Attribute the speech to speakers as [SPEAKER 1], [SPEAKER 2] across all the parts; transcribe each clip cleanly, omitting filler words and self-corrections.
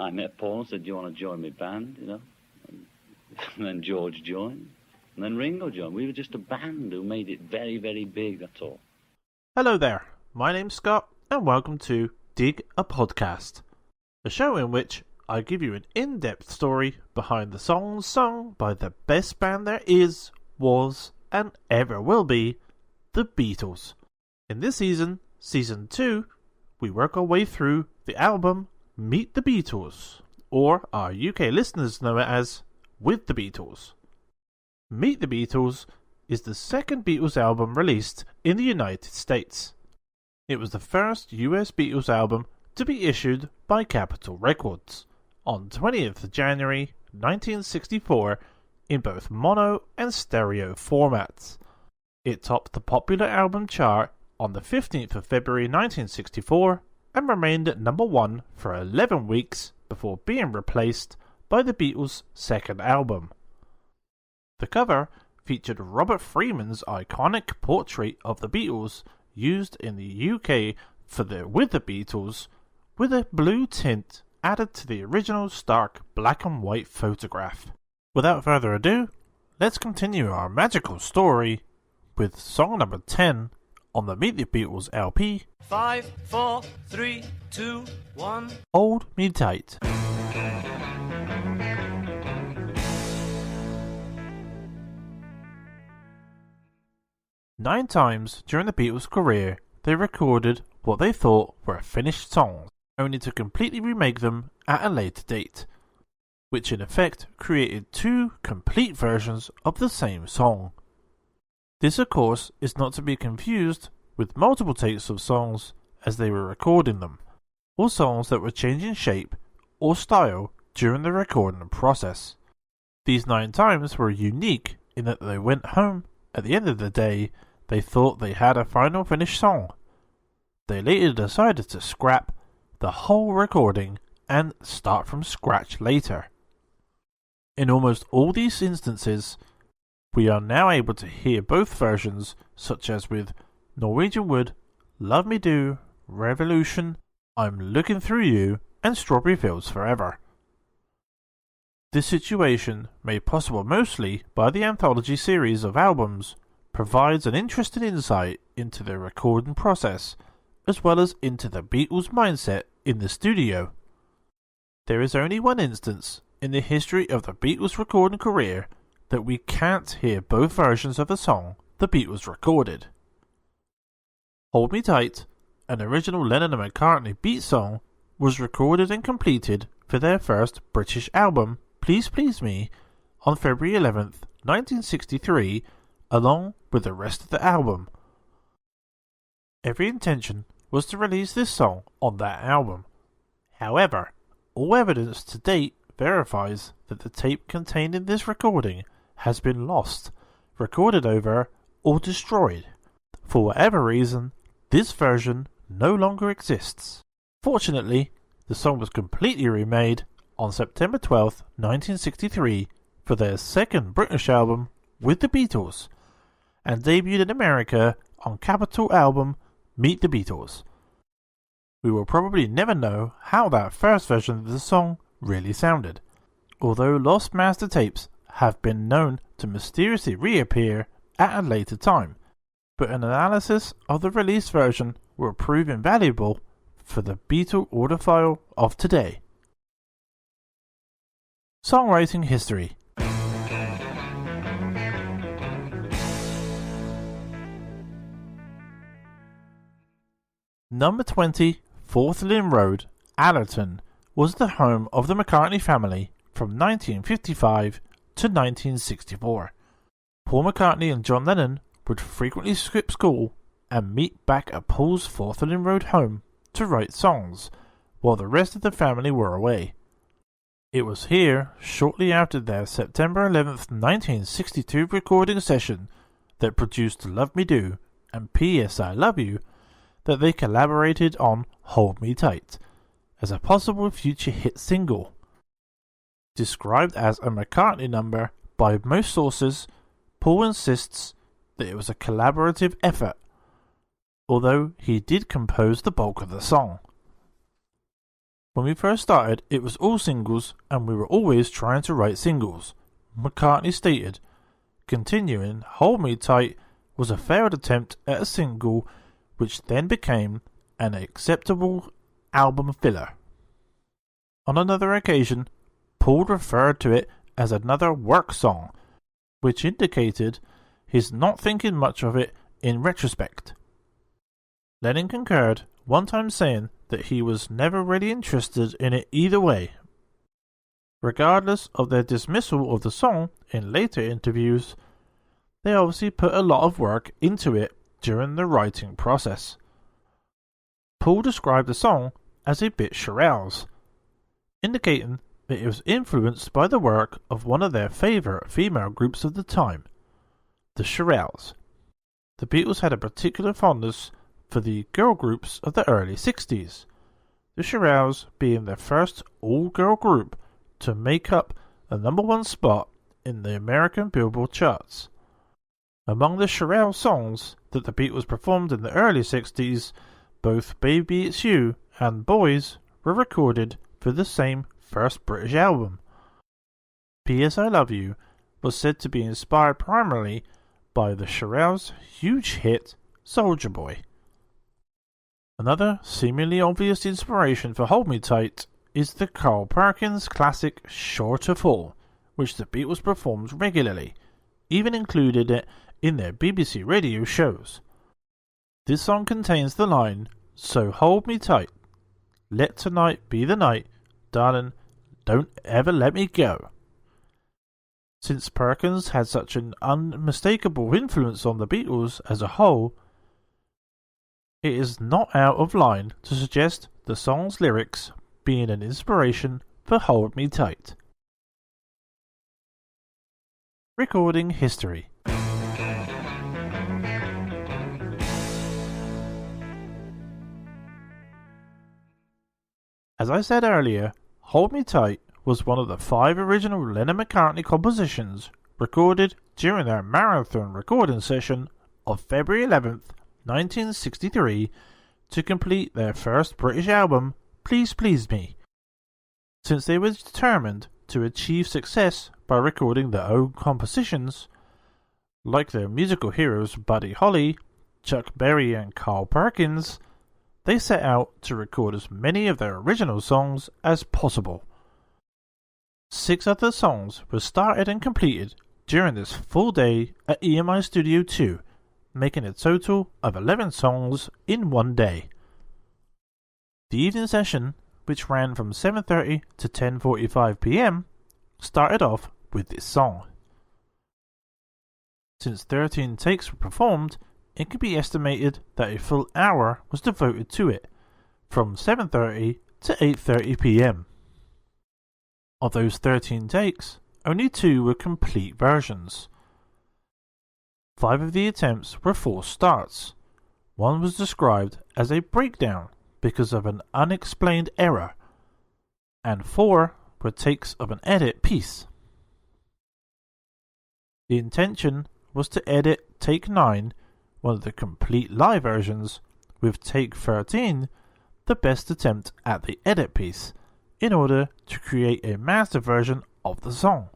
[SPEAKER 1] I met Paul and said, do you want to join my band, And then George joined. And then Ringo joined. We were just a band who made it very, very big, that's all.
[SPEAKER 2] Hello there, my name's Scott, and welcome to Dig a Podcast, a show in which I give you an in-depth story behind the songs sung by the best band there is, was, and ever will be, the Beatles. In this season, Season 2, we work our way through the album Meet the Beatles, or our UK listeners know it as With the Beatles. Meet the Beatles is the second Beatles album released in the United States. It was the first US Beatles album to be issued by Capitol Records on 20th of January 1964 in both mono and stereo formats. It topped the popular album chart on the 15th of February 1964 and remained at number 1 for 11 weeks before being replaced by the Beatles' second album. The cover featured Robert Freeman's iconic portrait of the Beatles used in the UK for the With the Beatles, with a blue tint added to the original stark black and white photograph. Without further ado, let's continue our magical story with song number 10 on the Meet the Beatles LP.
[SPEAKER 3] 5, 4, 3, 2, 1.
[SPEAKER 2] Hold Me Tight. Nine times during the Beatles' career, they recorded what they thought were finished songs, only to completely remake them at a later date, which in effect created two complete versions of the same song. This, of course, is not to be confused with multiple takes of songs as they were recording them, or songs that were changing shape or style during the recording process. These 9 times were unique in that they went home at the end of the day. They thought they had a final finished song. They later decided to scrap the whole recording and start from scratch later. In almost all these instances, we are now able to hear both versions, such as with Norwegian Wood, Love Me Do, Revolution, I'm Looking Through You, and Strawberry Fields Forever. This situation, made possible mostly by the anthology series of albums, provides an interesting insight into the recording process, as well as into the Beatles' mindset in the studio. There is only one instance in the history of the Beatles' recording career that we can't hear both versions of the song the Beatles recorded. Hold Me Tight, an original Lennon and McCartney beat song, was recorded and completed for their first British album, Please Please Me, on February 11th, 1963, along with the rest of the album. Every intention was to release this song on that album. However, all evidence to date verifies that the tape contained in this recording has been lost, recorded over, or destroyed. For whatever reason, this version no longer exists. Fortunately, the song was completely remade on September 12th, 1963 for their second British album With the Beatles, and debuted in America on Capitol album Meet the Beatles. We will probably never know how that first version of the song really sounded, although lost master tapes have been known to mysteriously reappear at a later time, but an analysis of the released version will prove invaluable for the Beatle audiophile of today. Songwriting history. Number 20, Fourth Lynn Road, Allerton, was the home of the McCartney family from 1955 to 1964. Paul McCartney and John Lennon would frequently skip school and meet back at Paul's Fourth Lynn Road home to write songs, while the rest of the family were away. It was here, shortly after their September 11th, 1962 recording session that produced Love Me Do and P.S. I Love You, that they collaborated on Hold Me Tight as a possible future hit single. Described as a McCartney number by most sources, Paul insists that it was a collaborative effort, although he did compose the bulk of the song. When we first started, it was all singles, and we were always trying to write singles, McCartney stated. Continuing, Hold Me Tight was a failed attempt at a single, which then became an acceptable album filler. On another occasion, Paul referred to it as another work song, which indicated his not thinking much of it in retrospect. Lennon concurred, one time saying that he was never really interested in it either way. Regardless of their dismissal of the song in later interviews, they obviously put a lot of work into it during the writing process. Paul described the song as a bit Shirelles, indicating that it was influenced by the work of one of their favourite female groups of the time, the Shirelles. The Beatles had a particular fondness for the girl groups of the early 60s, the Shirelles being their first all-girl group to make up a #1 spot in the American Billboard charts. Among the Shirelles songs that the Beatles performed in the early 60s, both Baby It's You and Boys were recorded for the same first British album. P.S. I Love You was said to be inspired primarily by the Shirelles' huge hit Soldier Boy. Another seemingly obvious inspiration for Hold Me Tight is the Carl Perkins classic Sure to Fall, which the Beatles performed regularly, even included it in their BBC radio shows. This song contains the line, "So hold me tight, let tonight be the night, darling, don't ever let me go." Since Perkins had such an unmistakable influence on the Beatles as a whole, it is not out of line to suggest the song's lyrics being an inspiration for Hold Me Tight. Recording history. As I said earlier, Hold Me Tight was one of the 5 original Lennon-McCartney compositions recorded during their marathon recording session of February 11th, 1963, to complete their first British album, Please Please Me. Since they were determined to achieve success by recording their own compositions, like their musical heroes Buddy Holly, Chuck Berry and Carl Perkins, they set out to record as many of their original songs as possible. 6 other songs were started and completed during this full day at EMI Studio 2, making a total of 11 songs in one day. The evening session, which ran from 7:30 to 10:45 p.m, started off with this song. Since 13 takes were performed, it can be estimated that a full hour was devoted to it, from 7:30 to 8:30 p.m. Of those 13 takes, only 2 were complete versions. 5 of the attempts were false starts. One was described as a breakdown because of an unexplained error, and 4 were takes of an edit piece. The intention was to edit take 9, one of the complete live versions, with take 13, the best attempt at the edit piece, in order to create a master version of the song.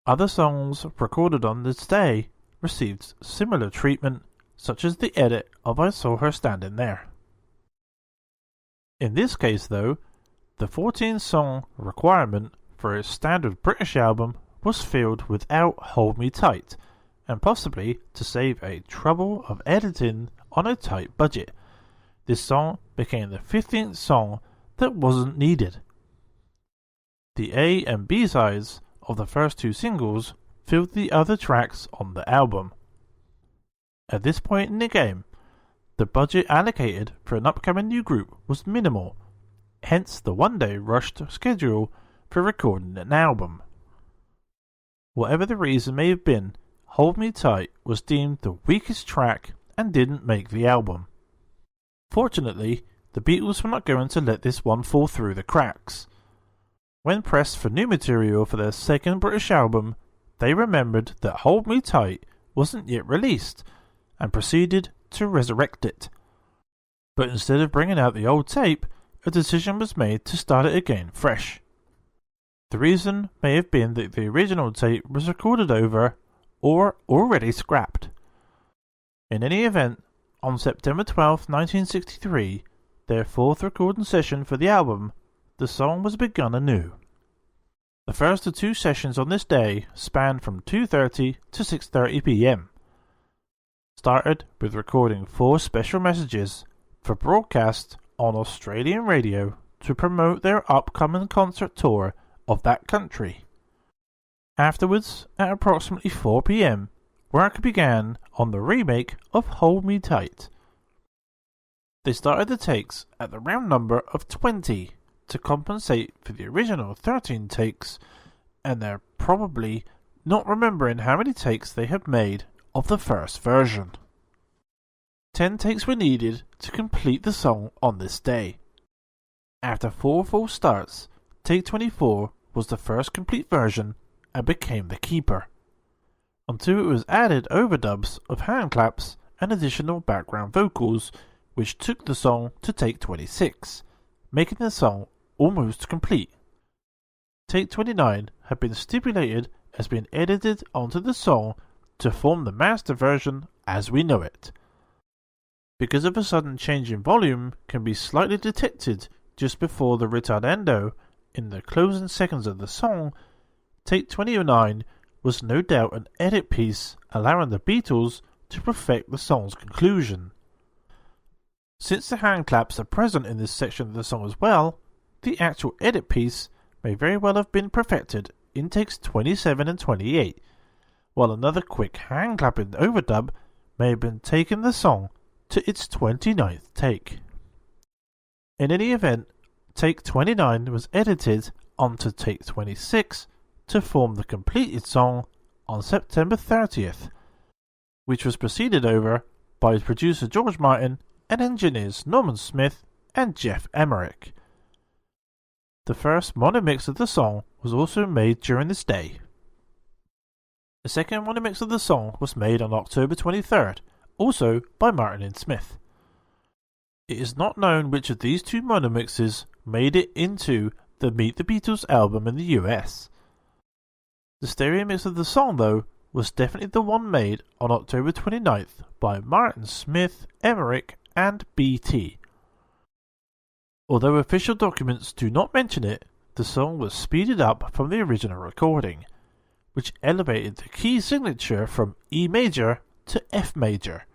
[SPEAKER 2] Other songs recorded on this day received similar treatment, such as the edit of I Saw Her Standing There. In this case, though, the 14-song requirement for a standard British album was filled without Hold Me Tight, and possibly to save a trouble of editing on a tight budget. This song became the 15th song that wasn't needed. The A and B sides of the first 2 singles filled the other tracks on the album. At this point in the game, the budget allocated for an upcoming new group was minimal, hence the one-day rushed schedule for recording an album. Whatever the reason may have been, Hold Me Tight was deemed the weakest track and didn't make the album. Fortunately, the Beatles were not going to let this one fall through the cracks. When pressed for new material for their second British album, they remembered that Hold Me Tight wasn't yet released, and proceeded to resurrect it. But instead of bringing out the old tape, a decision was made to start it again fresh. The reason may have been that the original tape was recorded over or already scrapped. In any event, on September 12, 1963, their fourth recording session for the album, the song was begun anew. The first of two sessions on this day spanned from 2:30 to 6:30 p.m. Started with recording 4 special messages for broadcast on Australian radio to promote their upcoming concert tour of that country. Afterwards, at approximately 4 p.m, work began on the remake of Hold Me Tight. They started the takes at the round number of 20 to compensate for the original 13 takes, and they're probably not remembering how many takes they had made of the first version. 10 takes were needed to complete the song on this day. After 4 full starts, take 24 was the first complete version and became the keeper, until it was added overdubs of hand claps and additional background vocals, which took the song to take 26, making the song almost complete. Take 29 had been stipulated as being edited onto the song to form the master version as we know it. Because of a sudden change in volume can be slightly detected just before the ritardando in the closing seconds of the song, take 29 was no doubt an edit piece allowing the Beatles to perfect the song's conclusion. Since the hand claps are present in this section of the song as well, the actual edit piece may very well have been perfected in takes 27 and 28, while another quick hand clapping overdub may have been taking the song to its 29th take. In any event, take 29 was edited onto take 26 to form the completed song on September 30th, which was proceeded over by producer George Martin and engineers Norman Smith and Jeff Emmerich. The first mono mix of the song was also made during this day. The second mono mix of the song was made on October 23rd, also by Martin and Smith. It is not known which of these two mono mixes made it into the Meet the Beatles album in the US. The stereo mix of the song, though, was definitely the one made on October 29th by Martin, Smith, Emmerich, and BT. Although official documents do not mention it, the song was speeded up from the original recording, which elevated the key signature from E major to F major.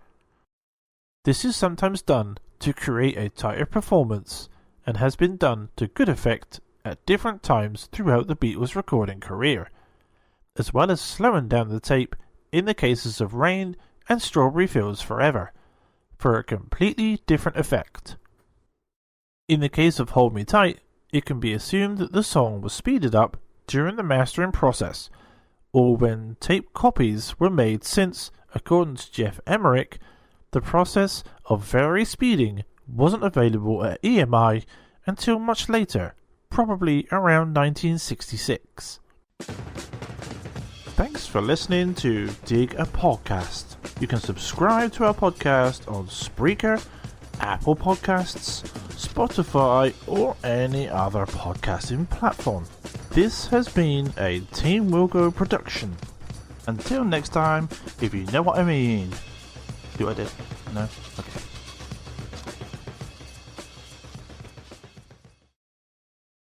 [SPEAKER 2] This is sometimes done to create a tighter performance, and has been done to good effect at different times throughout the Beatles' recording career, as well as slowing down the tape in the cases of Rain and Strawberry Fields Forever, for a completely different effect. In the case of Hold Me Tight, it can be assumed that the song was speeded up during the mastering process, or when tape copies were made, since, according to Jeff Emmerich, the process of very speeding wasn't available at EMI until much later, probably around 1966. Thanks for listening to Dig a Podcast. You can subscribe to our podcast on Spreaker, Apple Podcasts, Spotify, or any other podcasting platform. This has been a Team Wilgo production. Until next time, if you know what I mean. Do I did? No? Okay.